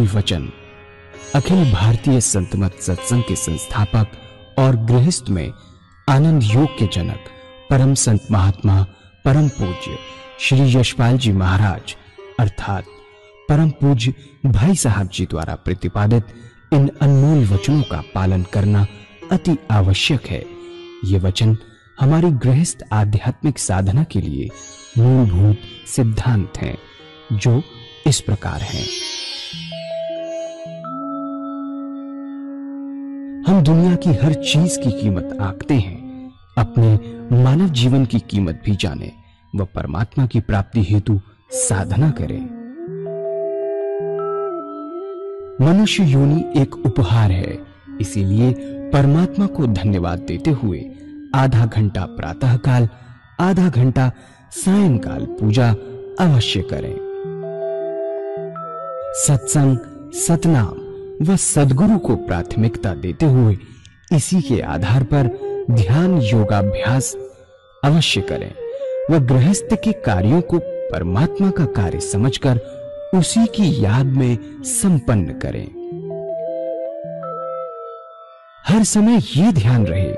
अनमोल वचन अखिल भारतीय संत मत सत्संग के संस्थापक और गृहस्थ में आनंद योग के जनक परम संत महात्मा परम पूज्य श्री यशपाल जी महाराज अर्थात परम पूज्य भाई साहब जी द्वारा प्रतिपादित इन अनमोल वचनों का पालन करना अति आवश्यक है। ये वचन हमारी गृहस्थ आध्यात्मिक साधना के लिए मूलभूत सिद्धांत हैं, जो इस प्रकार हैं। हम दुनिया की हर चीज की कीमत आंकते हैं, अपने मानव जीवन की कीमत भी जाने व परमात्मा की प्राप्ति हेतु साधना करें। मनुष्य योनि एक उपहार है, इसीलिए परमात्मा को धन्यवाद देते हुए आधा घंटा प्रातःकाल, आधा घंटा सायंकाल पूजा अवश्य करें। सत्संग, सतनाम व सद्गुरु को प्राथमिकता देते हुए इसी के आधार पर ध्यान योगाभ्यास अवश्य करें व गृहस्थ के कार्यों को परमात्मा का कार्य समझकर उसी की याद में संपन्न करें। हर समय ये ध्यान रहे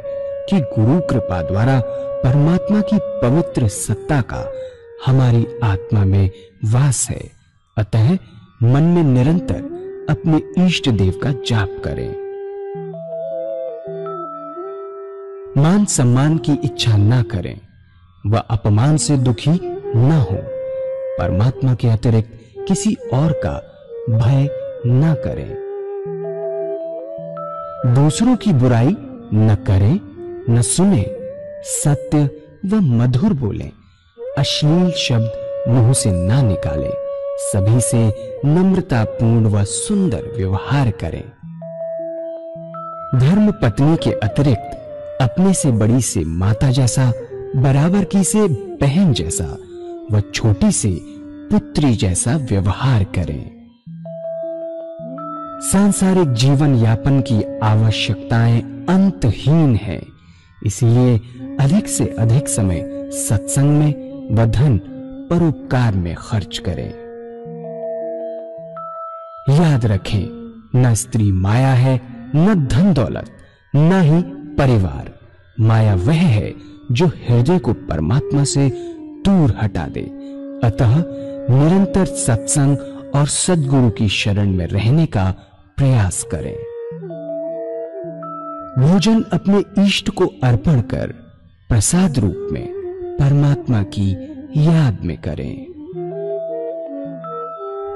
कि गुरु कृपा द्वारा परमात्मा की पवित्र सत्ता का हमारी आत्मा में वास है, अतः मन में निरंतर अपने इष्ट देव का जाप करें। मान सम्मान की इच्छा न करें व अपमान से दुखी न हो। परमात्मा के अतिरिक्त किसी और का भय न करें। दूसरों की बुराई न करें, न सुने, सत्य व मधुर बोलें, अश्लील शब्द मुंह से ना निकालें, सभी से नम्रतापूर्ण व सुंदर व्यवहार करें। धर्म पत्नी के अतिरिक्त अपने से बड़ी से माता जैसा, बराबर की से बहन जैसा व छोटी से पुत्री जैसा व्यवहार करें। सांसारिक जीवन यापन की आवश्यकताएं अंतहीन है, इसलिए अधिक से अधिक समय सत्संग में व धन परोपकार में खर्च करें। याद रखें, न स्त्री माया है, न धन दौलत, न ही परिवार। माया वह है जो हृदय को परमात्मा से दूर हटा दे। अतः निरंतर सत्संग और सद्गुरु की शरण में रहने का प्रयास करें। भोजन अपने इष्ट को अर्पण कर प्रसाद रूप में परमात्मा की याद में करें।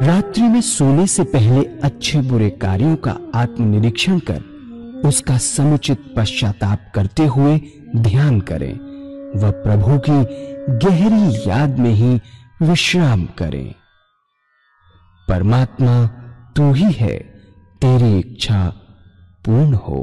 रात्रि में सोने से पहले अच्छे बुरे कार्यों का आत्मनिरीक्षण कर उसका समुचित पश्चाताप करते हुए ध्यान करें व प्रभु की गहरी याद में ही विश्राम करें। परमात्मा तू ही है, तेरी इच्छा पूर्ण हो।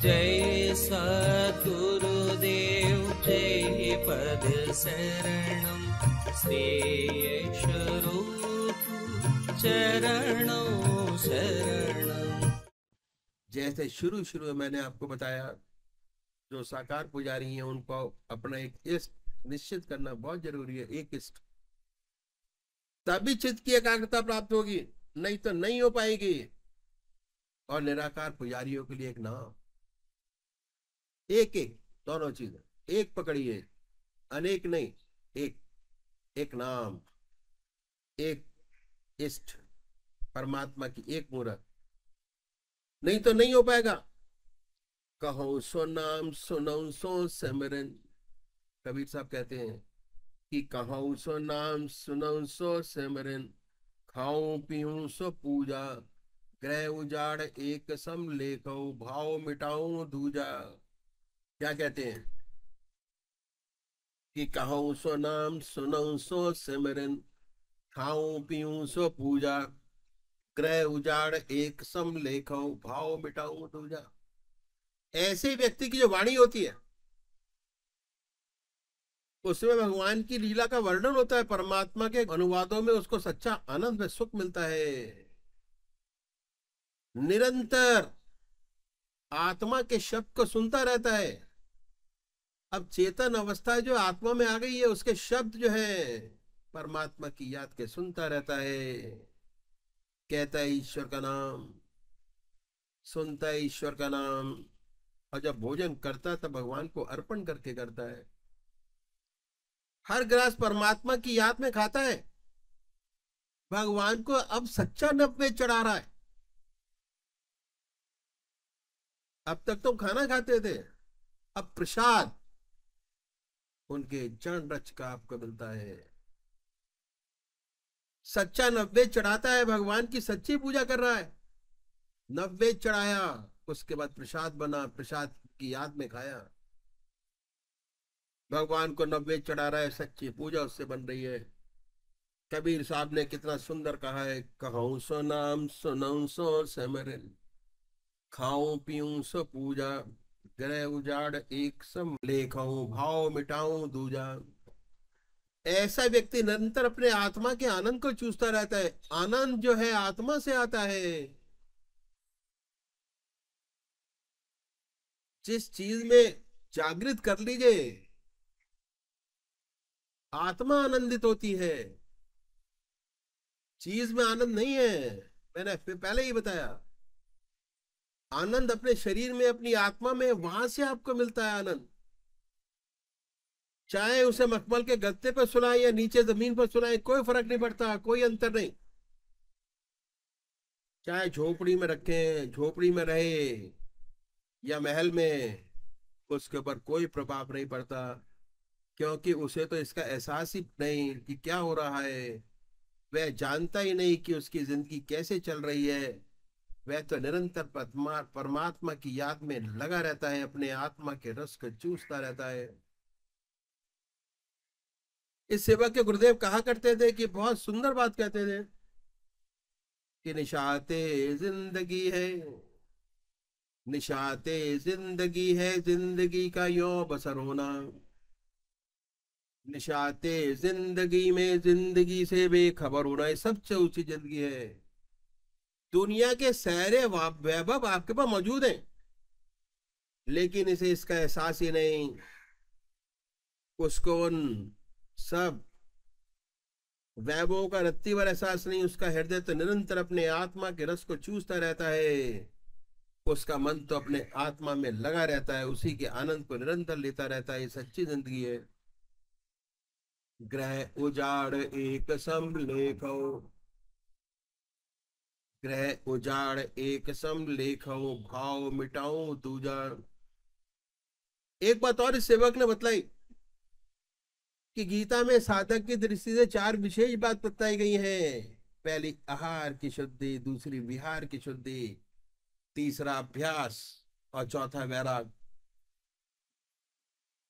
जय सद्गुरुदेव जय पद शरणम श्रेयस्वरूप चरणों शरणम। जैसे शुरू में मैंने आपको बताया, जो साकार पुजारी हैं उनको अपना एक इष्ट निश्चित करना बहुत जरूरी है। एक इष्ट, तभी चित्त की एकाग्रता प्राप्त होगी, नहीं तो नहीं हो पाएगी। और निराकार पुजारियों के लिए एक नाम, एक एक दोनों चीजें एक पकड़िए, अनेक नहीं, एक नाम, एक इष्ट, परमात्मा की एक मूरत, नहीं तो नहीं हो पाएगा। कहो सो नाम सुनो सो सिमरन, कबीर साहब कहते हैं कि कहो सो नाम सुनो सो सिमरन, खाऊं पीऊं सो पूजा, ग्रह उजाड़ एक सम लेखो, भाव मिटाऊं दूजा। क्या कहते हैं कि कहो सो नाम सुनो सो सिमरन, खाऊं पीऊं सो पूजा, ग्रह उजाड़ एक सम लेखो, भाव मिटाऊं दूजा। ऐसे व्यक्ति की जो वाणी होती है उसमें भगवान की लीला का वर्णन होता है, परमात्मा के अनुवादों में उसको सच्चा आनंद व सुख मिलता है। निरंतर आत्मा के शब्द को सुनता रहता है। अब चेतन अवस्था जो आत्मा में आ गई है उसके शब्द जो है परमात्मा की याद के सुनता रहता है, कहता है ईश्वर का नाम, सुनता है ईश्वर का नाम। और जब भोजन करता है तब भगवान को अर्पण करके करता है। हर ग्रास परमात्मा की याद में खाता है। भगवान को अब सच्चा नैवेद्य चढ़ा रहा है। अब तक तो खाना खाते थे, अब प्रसाद उनके चरण रच का आपको मिलता है। सच्चा नैवेद्य चढ़ाता है, भगवान की सच्ची पूजा कर रहा है। नैवेद्य चढ़ाया, उसके बाद प्रसाद बना, प्रसाद की याद में खाया। भगवान को नैवेद्य चढ़ा रहा है, सच्ची पूजा उससे बन रही है। कबीर साहब ने कितना सुंदर कहा है, कहूं सो नाम सुनऊं सो सिमरन, खाऊं पीऊं सो पूजा, ग्रह उजाड़ एक सम लेखऊं, भाव मिटाऊं दूजा। ऐसा व्यक्ति निरंतर अपने आत्मा के आनंद को चूसता रहता है। आनंद जो है आत्मा से आता है। जिस चीज में जागृत कर लीजिए आत्मा आनंदित होती है, चीज में आनंद नहीं है। मैंने पहले ही बताया, आनंद अपने शरीर में, अपनी आत्मा में, वहां से आपको मिलता है आनंद। चाहे उसे मखमल के गद्दे पर सुनाए या नीचे जमीन पर सुनाए, कोई फर्क नहीं पड़ता, कोई अंतर नहीं। चाहे झोपड़ी में रखे, झोपड़ी में रहे या महल में, उसके ऊपर कोई प्रभाव नहीं पड़ता, क्योंकि उसे तो इसका एहसास ही नहीं कि क्या हो रहा है। वह जानता ही नहीं कि उसकी जिंदगी कैसे चल रही है। वह तो निरंतर परमात्मा की याद में लगा रहता है, अपने आत्मा के रस को चूसता रहता है। इस सेवक के गुरुदेव कहा करते थे कि बहुत सुंदर बात कहते थे कि निशाते जिंदगी है, निशाते जिंदगी है, जिंदगी का यो बसर होना। निशाते जिंदगी में जिंदगी से बेखबर होना, ये सबसे ऊंची जिंदगी है। दुनिया के सारे वैभव आपके पास मौजूद हैं, लेकिन इसे इसका एहसास ही नहीं। उसको उन सब वैभवों का रत्ती भर एहसास नहीं। उसका हृदय तो निरंतर अपने आत्मा के रस को चूसता रहता है। उसका मन तो अपने आत्मा में लगा रहता है, उसी के आनंद को निरंतर लेता रहता है। ये सच्ची जिंदगी है। ग्रह उजाड़ एक सम लेखो, ग्रह उजाड़ एक सम लेखो, भाव मिटाऊं दूजा। एक बात और इस सेवक ने बतलाई कि गीता में साधक की दृष्टि से 4 विशेष बात बताई गई हैं। पहली आहार की शुद्धि, दूसरी विहार की शुद्धि, तीसरा अभ्यास और चौथा वैराग।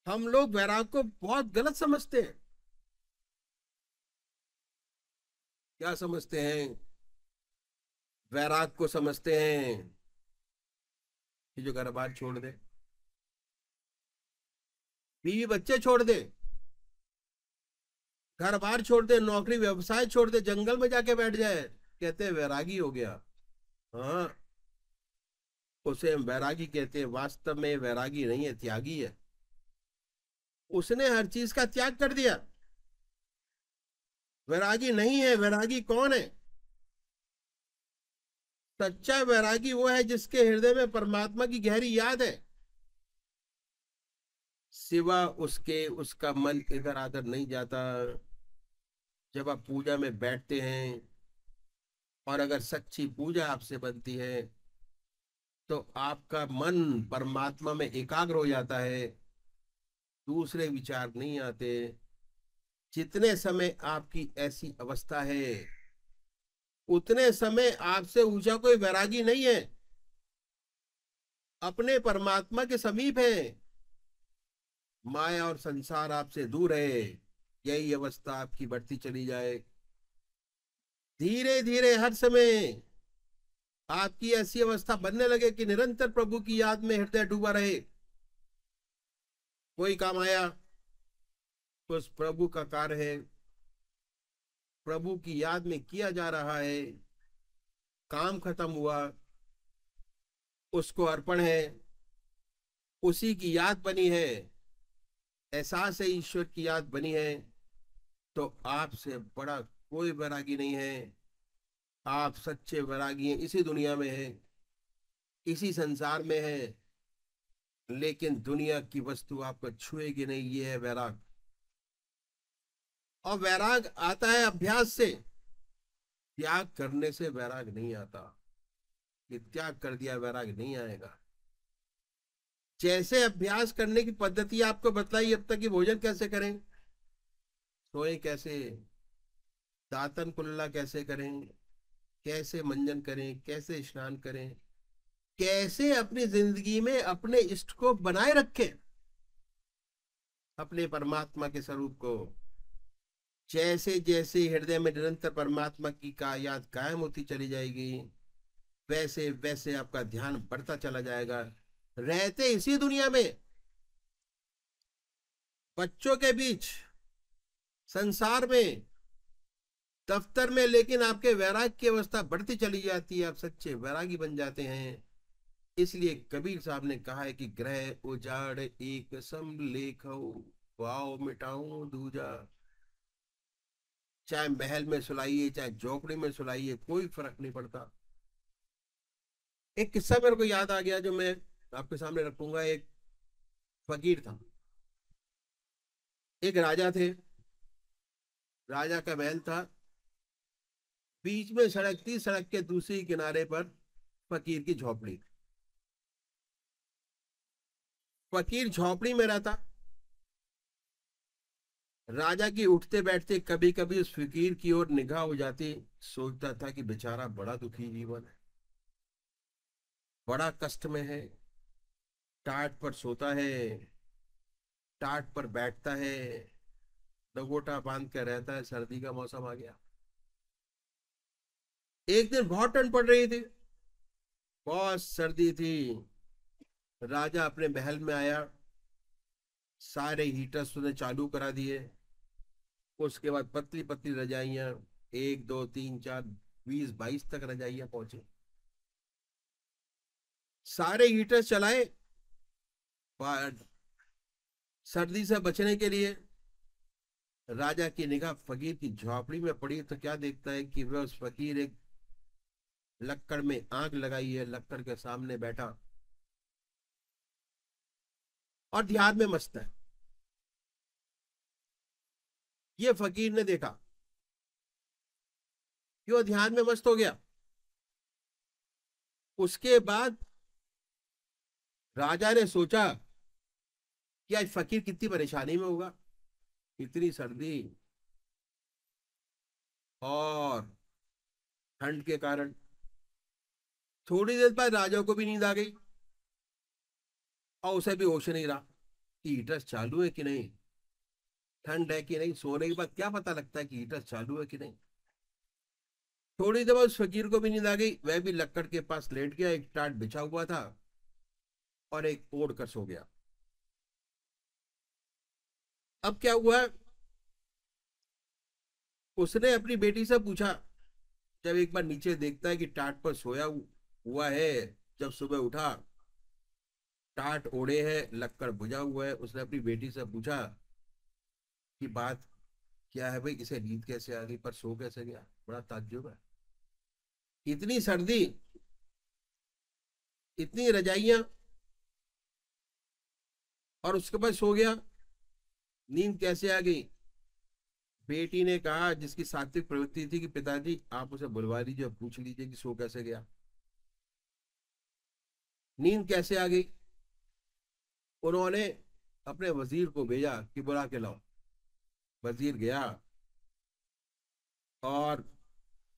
हम लोग वैराग को बहुत गलत समझते हैं। क्या समझते हैं? वैराग को समझते हैं कि जो घर बार छोड़ दे, बीवी बच्चे छोड़ दे, घर बार छोड़ दे, नौकरी व्यवसाय छोड़ दे, जंगल में जाके बैठ जाए, कहते हैं वैरागी हो गया। हाँ, उसे हम वैरागी कहते हैं। वास्तव में वैरागी नहीं है, त्यागी है। उसने हर चीज का त्याग कर दिया। वैरागी नहीं है। वैरागी कौन है? सच्चा वैरागी वो है जिसके हृदय में परमात्मा की गहरी याद है। सिवा उसके उसका मन इधर आधर नहीं जाता। जब आप पूजा में बैठते हैं और अगर सच्ची पूजा आपसे बनती है तो आपका मन परमात्मा में एकाग्र हो जाता है, दूसरे विचार नहीं आते। जितने समय आपकी ऐसी अवस्था है उतने समय आपसे ऊंचा कोई वैरागी नहीं है, अपने परमात्मा के समीप है। माया और संसार आपसे दूर है। यही अवस्था आपकी बढ़ती चली जाए धीरे धीरे हर समय आपकी ऐसी अवस्था बनने लगे कि निरंतर प्रभु की याद में हृदय डूबा रहे। कोई काम आया, उस प्रभु का कार्य है, प्रभु की याद में किया जा रहा है, काम खत्म हुआ, उसको अर्पण है, उसी की याद बनी है, एहसास है ईश्वर की याद बनी है, तो आपसे बड़ा कोई वैरागी नहीं है। आप सच्चे वैरागी हैं, इसी दुनिया में है, इसी संसार में है, लेकिन दुनिया की वस्तु आपको छुएगी नहीं। ये है वैराग। और वैराग आता है अभ्यास से, त्याग करने से वैराग नहीं आता। कि त्याग कर दिया वैराग नहीं आएगा। जैसे अभ्यास करने की पद्धति आपको बतलाई अब तक, कि भोजन कैसे करें, सोए कैसे, दातन कुल्ला कैसे करें, कैसे मंजन करें, कैसे स्नान करें, कैसे अपनी जिंदगी में अपने इष्ट को बनाए रखें, अपने परमात्मा के स्वरूप को। जैसे जैसे हृदय में निरंतर परमात्मा की का याद कायम होती चली जाएगी, वैसे वैसे आपका ध्यान बढ़ता चला जाएगा। रहते इसी दुनिया में, बच्चों के बीच, संसार में, दफ्तर में, लेकिन आपके वैराग की अवस्था बढ़ती चली जाती है। आप सच्चे वैरागी बन जाते हैं। इसलिए कबीर साहब ने कहा है कि ग्रह उजाड़ एक सम लेखो, वाओ मिटाऊं दूजा। चाहे महल में सुलाइए, चाहे झोपड़ी में सुलाइए, कोई फर्क नहीं पड़ता। एक किस्सा मेरे को याद आ गया जो मैं आपके सामने रखूंगा। एक फकीर था, एक राजा थे, राजा का महल था, बीच में सड़क थी, सड़क के दूसरी किनारे पर फकीर की झोपड़ी। फकीर झोपड़ी में रहता। राजा की उठते बैठते कभी कभी उस फकीर की ओर निगाह हो जाती। सोचता था कि बेचारा बड़ा दुखी जीवन है, बड़ा कष्ट में है, टाट पर सोता है, टाट पर बैठता है, लंगोटा बांध कर रहता है। सर्दी का मौसम आ गया। एक दिन बहुत ठंड पड़ रही थी, बहुत सर्दी थी। राजा अपने महल में आया, सारे हीटर्स उसने चालू करा दिए। उसके बाद पतली पतली रजाइयां, 1 2 3 4 20 22 तक रजाइयां पहुंचे। सारे हीटर्स चलाए सर्दी से बचने के लिए। राजा की निगाह फकीर की झोपड़ी में पड़ी तो क्या देखता है कि वह उस फकीर एक लक्कड़ में आग लगाई है, लक्कड़ के सामने बैठा और ध्यान में मस्त है। ये फकीर ने देखा कि वो ध्यान में मस्त हो गया। उसके बाद राजा ने सोचा कि आज फकीर कितनी परेशानी में होगा, इतनी सर्दी और ठंड के कारण। थोड़ी देर बाद राजा को भी नींद आ गई और उसे भी होश नहीं रहा कि हीटर चालू है कि नहीं, ठंड है कि नहीं। सोने के बाद क्या पता लगता है कि हीटर चालू है कि नहीं। थोड़ी देर बाद उस फकीर को भी नींद आ गई। वह भी लक्कड़ के पास लेट गया, एक टाट बिछा हुआ था और एक ओढ़ कर सो गया। अब क्या हुआ, उसने अपनी बेटी से पूछा, जब एक बार नीचे देखता है कि टाट पर सोया हुआ है, जब सुबह उठा टाट ओढ़े है, लक्कड़ बुझा हुआ है, उसने अपनी बेटी से पूछा कि बात क्या है भाई, इसे नींद कैसे आ गई, पर सो कैसे गया। बड़ा ताज्जुब है, इतनी सर्दी, इतनी रजाइयां, और उसके बाद सो गया, नींद कैसे आ गई। बेटी ने कहा, जिसकी सात्विक प्रवृत्ति थी, कि पिताजी आप उसे बुलवा लीजिए, पूछ लीजिए कि सो कैसे गया, नींद कैसे आ गई। उन्होंने अपने वजीर को भेजा कि बुला के लाओ। वजीर गया और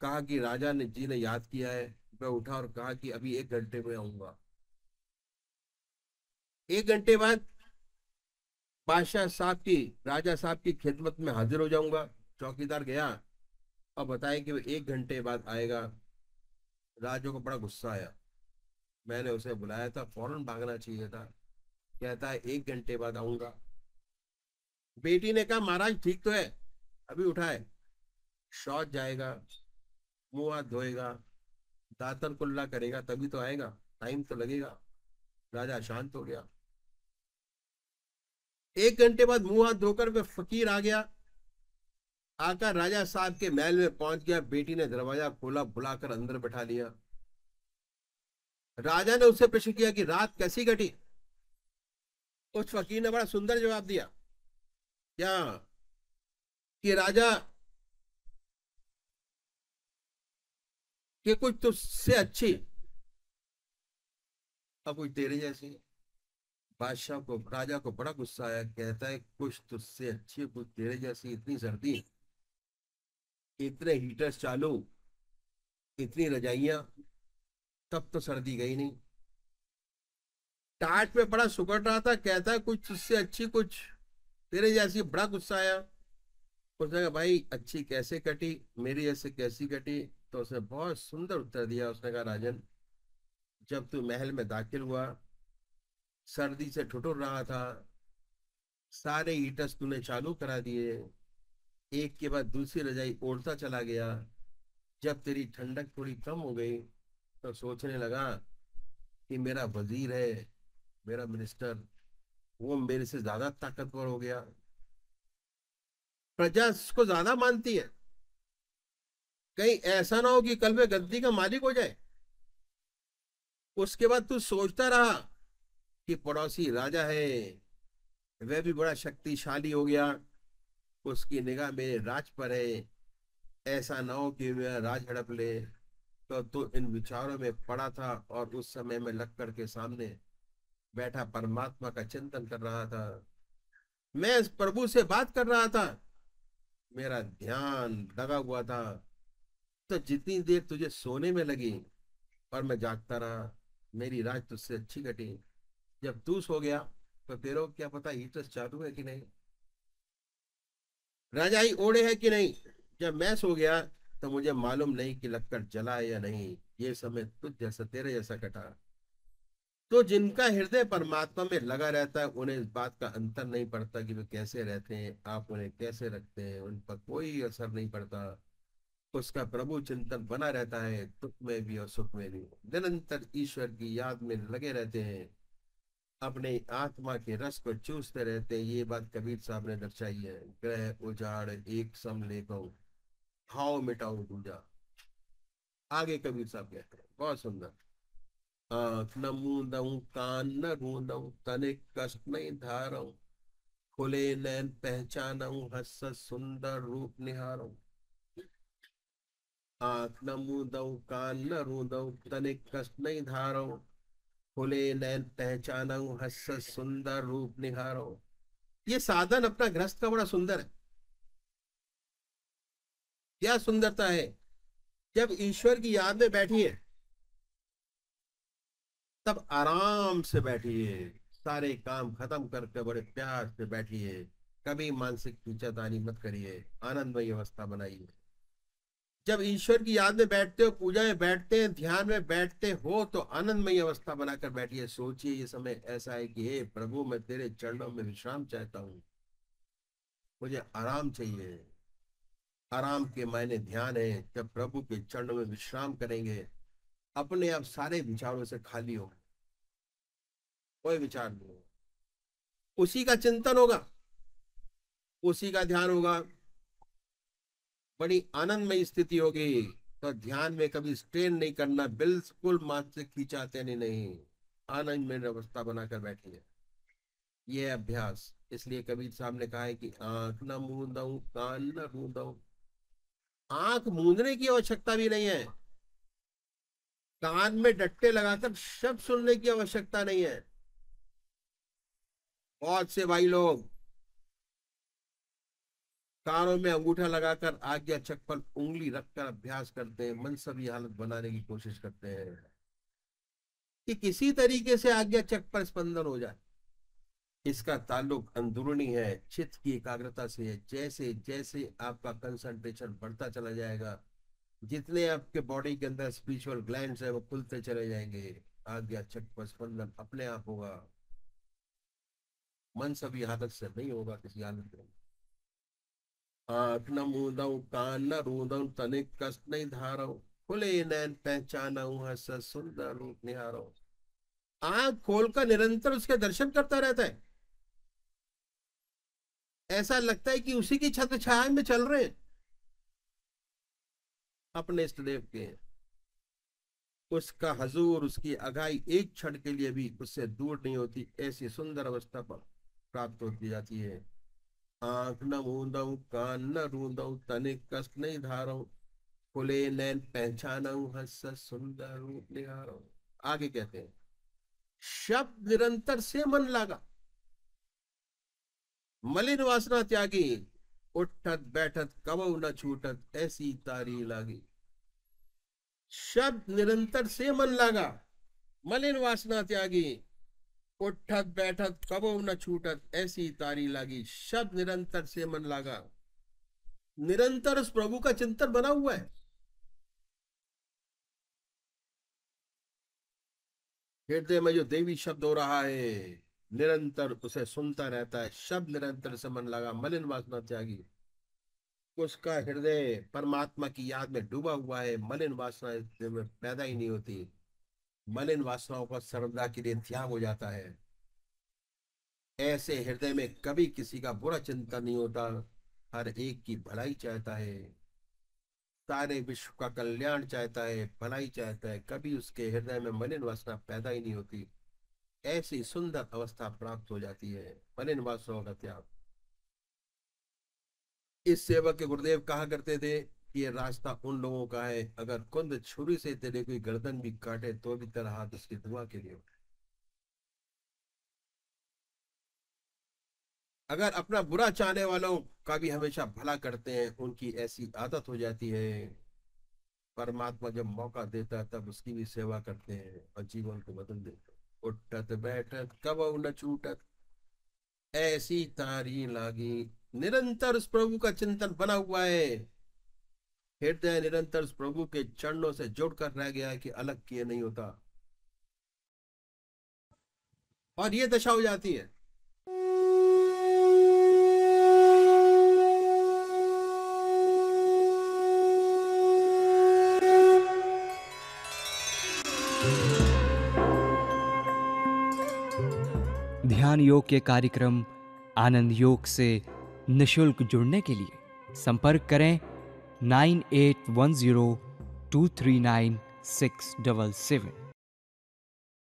कहा कि राजा ने जी ने याद किया है। वह उठा और कहा कि अभी 1 घंटे में आऊंगा। 1 घंटे बाद बादशाह साहब की, राजा साहब की खिदमत में हाजिर हो जाऊंगा। चौकीदार गया, और बताए कि वो 1 घंटे बाद आएगा। राजा को बड़ा गुस्सा आया। मैंने उसे बुलाया था, फौरन भागना चाहिए था। कहता है 1 घंटे बाद आऊंगा। बेटी ने कहा महाराज ठीक तो है, अभी उठाए, शौच जाएगा, मुंह हाथ धोएगा, दातन कुल्ला करेगा, तभी तो आएगा, टाइम तो लगेगा। राजा शांत हो गया। 1 घंटे बाद मुंह हाथ धोकर वे फकीर आ गया। आकर राजा साहब के महल में पहुंच गया। बेटी ने दरवाजा खोला, बुलाकर अंदर बैठा लिया। राजा ने उससे प्रश्न किया कि रात कैसी कटी। उस फकीर ने बड़ा सुंदर जवाब दिया, क्या कि राजा कि कुछ तुझसे अच्छी और कुछ तेरे जैसी। बादशाह को, राजा को बड़ा गुस्सा आया। कहता है कुछ तुझसे अच्छी कुछ तेरे जैसी, इतनी सर्दी, इतने हीटर्स चालू, इतनी रजाइयां, तब तो सर्दी गई नहीं। टाट में बड़ा सुकड़ रहा था। कहता है कुछ तुझसे अच्छी कुछ तेरे जैसी। बड़ा गुस्सा आया। उसने कहा भाई अच्छी कैसे कटी, मेरी जैसे कैसी कटी। तो उसने बहुत सुंदर उत्तर दिया। उसने कहा राजन, जब तू महल में दाखिल हुआ, सर्दी से ठुठुर रहा था, सारे हीटर्स तूने चालू करा दिए, एक के बाद दूसरी रजाई ओढ़ता चला गया। जब तेरी ठंडक थोड़ी कम हो गई तो सोचने लगा कि मेरा वजीर है, मेरा मिनिस्टर, वो मेरे से ज्यादा ताकतवर हो गया, प्रजा इसको ज्यादा मानती है, कहीं ऐसा ना हो कि कल में गद्दी का मालिक हो जाए। उसके बाद तू सोचता रहा कि पड़ोसी राजा है, वह भी बड़ा शक्तिशाली हो गया, उसकी निगाह मेरे राज पर है, ऐसा ना हो कि वह राज हड़प ले। तो तू इन विचारों में पड़ा था और उस समय में लक्कड़ के सामने बैठा परमात्मा का चिंतन कर रहा था। मैं इस प्रभु से बात कर रहा था, मेरा ध्यान लगा हुआ था। तो जितनी देर तुझे सोने में लगी और मैं जागता रहा, मेरी रात तुझसे अच्छी कटी। जब तू सो गया तो तेरे को क्या पता हीटर चालू है कि नहीं, रजाई ओढ़े है कि नहीं। जब मैं सो गया तो मुझे मालूम नहीं कि लक्कड़ जला है या नहीं। ये समय तुझ जैसा तेरे जैसा कटा। तो जिनका हृदय परमात्मा में लगा रहता है, उन्हें इस बात का अंतर नहीं पड़ता कि वे कैसे रहते हैं, आप उन्हें कैसे रखते हैं, उन पर कोई असर नहीं पड़ता। उसका प्रभु चिंतन बना रहता है, दुख में भी और सुख में भी। निरंतर ईश्वर की याद में लगे रहते हैं, अपने आत्मा के रस को चूसते रहते हैं। ये बात कबीर साहब ने दर्शाई है। ग्रह उजाड़ एक सम लेको, हाव मिटाओ दूजा। आगे कबीर साहब कहते हैं, बहुत सुंदर। आंख न मूंदऊं, कान न रूंदऊं, तनिक कष्ट नहीं धारऊं, खुले नैन पहचानऊं, हस सुंदर रूप निहारऊं। आंख न मूंदऊं, कान न रूंदऊं, तनिक कष्ट नहीं धारऊं, खुले नैन पहचानऊं, हस सुंदर रूप निहारऊं। ये साधन अपना गृहस्थ का बड़ा सुंदर है। क्या सुंदरता है। जब ईश्वर की याद में बैठिए तब आराम से बैठिए, सारे काम खत्म करके बड़े प्यार से बैठिए। कभी मानसिक खींचातानी मत करिए, आनंदमय अवस्था बनाइए। जब ईश्वर की याद में बैठते हो, पूजा में बैठते हैं, ध्यान में बैठते हो, तो आनंदमय अवस्था बनाकर बैठिए। सोचिए ये समय ऐसा है कि हे प्रभु, मैं तेरे चरणों में विश्राम चाहता हूँ, मुझे आराम चाहिए। आराम के मायने ध्यान है। जब प्रभु के चरणों में विश्राम करेंगे, अपने आप सारे विचारों से खाली हो, कोई विचार नहीं हो, उसी का चिंतन होगा, उसी का ध्यान होगा, बड़ी आनंदमय स्थिति होगी। तो ध्यान में कभी स्ट्रेन नहीं करना, बिल्कुल मानसिक खींचाते नहीं, आनंदमय अवस्था बनाकर बैठिए। ये अभ्यास, इसलिए कबीर साहब ने कहा है कि आंख न मूंदऊं, कान न रूंदऊं। आंख मूंदने की आवश्यकता भी नहीं है, कान में डट्टे लगाकर शब्द सुनने की आवश्यकता नहीं है। बहुत से भाई लोग कानों में अंगूठा लगाकर आज्ञा चक पर उंगली रखकर अभ्यास करते हैं, मनसबी हालत बनाने की कोशिश करते हैं कि किसी तरीके से आज्ञा चक पर स्पंदन हो जाए। इसका ताल्लुक अंदरूनी है, चित्त की एकाग्रता से है। जैसे जैसे आपका कंसंट्रेशन बढ़ता चला जाएगा, जितने आपके बॉडी के अंदर स्पिरिचुअल ग्लैंड्स है वो खुलते चले जाएंगे, आज्ञा चक्र स्पंदन अपने आप होगा। मन सभी हालत से नहीं होगा किसी हालत में। आंख न मूंदऊ, कान न रूंदऊ, तनिक कष्ट नहीं धारऊ, खुले नैन पहचानऊ, हंस सुंदर रूप निहारो। आंख खोलकर निरंतर उसके दर्शन करता रहता है, ऐसा लगता है कि उसी की छत्र छाया में चल रहे हैं, अपने इष्ट देव के। उसका हजूर, उसकी अगाई एक क्षण के लिए भी उससे दूर नहीं होती, ऐसी सुंदर अवस्था पर प्राप्त होती जाती है। आंख न मूंदऊ, कान न रूंदऊ, तनिक कष्ट नहीं धारऊ, खुले नैन पहचानऊ, हंस सुंदर रूप निहारो। आगे कहते हैं, शब्द निरंतर से मन लागा, मलिन वासना त्यागी, उठत बैठत कबहु न छूटत, ऐसी तारी लागी। शब्द निरंतर से मन लागा, मलिन वासना त्यागी, उठत बैठत कबहु न छूटत, ऐसी तारी लागी। शब्द निरंतर से मन लागा, निरंतर उस प्रभु का चिंतन बना हुआ है। हृदय में जो देवी शब्द हो रहा है, निरंतर उसे सुनता रहता है। शब्द निरंतर से मन लगा, मलिन वासना त्यागी, उसका हृदय परमात्मा की याद में डूबा हुआ है, मलिन वासना हृदय में पैदा ही नहीं होती। मलिन वासनाओं का सर्वदा के लिए त्याग हो जाता है। ऐसे हृदय में कभी किसी का बुरा चिंतन नहीं होता, हर एक की भलाई चाहता है, सारे विश्व का कल्याण चाहता है, भलाई चाहता है। कभी उसके हृदय में मलिन वासना पैदा ही नहीं होती। ऐसी सुंदर अवस्था प्राप्त हो जाती है, मलिन वासनाओं का त्याग। इस सेवक के गुरुदेव कहा करते थे, ये रास्ता उन लोगों का है, अगर कुंद छुरी से तेरे कोई गर्दन भी काटे तो भी तेरा हाथ उसकी दुआ के लिए। अगर अपना बुरा चाहने वालों का भी हमेशा भला करते हैं, उनकी ऐसी आदत हो जाती है, परमात्मा जब मौका देता है तब उसकी भी सेवा करते हैं और जीवन को बदल देते हैं। उठत बैठत कबहु न छूटत, ऐसी तारी लागी। निरंतर उस प्रभु का चिंतन बना हुआ है, हृदय निरंतर उस प्रभु के चरणों से जुड़कर रह गया है कि अलग किए नहीं होता, और ये दशा हो जाती है। ध्यान योग के कार्यक्रम आनंद योग से निशुल्क जुड़ने के लिए संपर्क करें 9810239677।